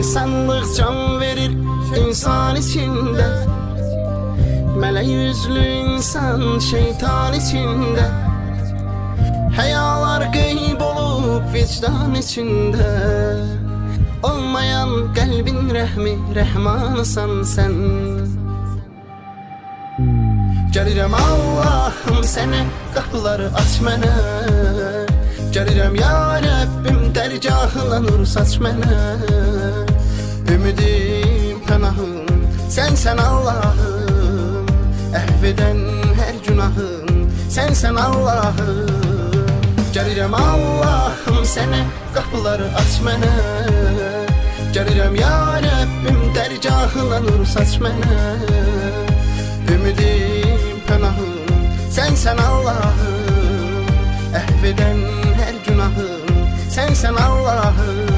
İnsanlık can verir insan içinde, mələk yüzlü insan şeytan içinde. Hayalar qeyb olup vicdan içinde, olmayan kalbin rəhmi rəhmanısan sen. Gəlirəm Allahım sənə, qapıları aç mənə. Gəlirəm ya Rəbbim, dərgahına nur saç mənə. Ümidim, pənahım, sənsən Allahım. Əhv edən hər günahım, sənsən Allahım. Gəlirəm Allahım sənə, qapıları aç mənə. Gəlirəm ya Rəbbim, dərgahına nur saç mənə. Ümidim, pənahım, sənsən Allahım. Əhv edən hər günahım, sənsən Allahım.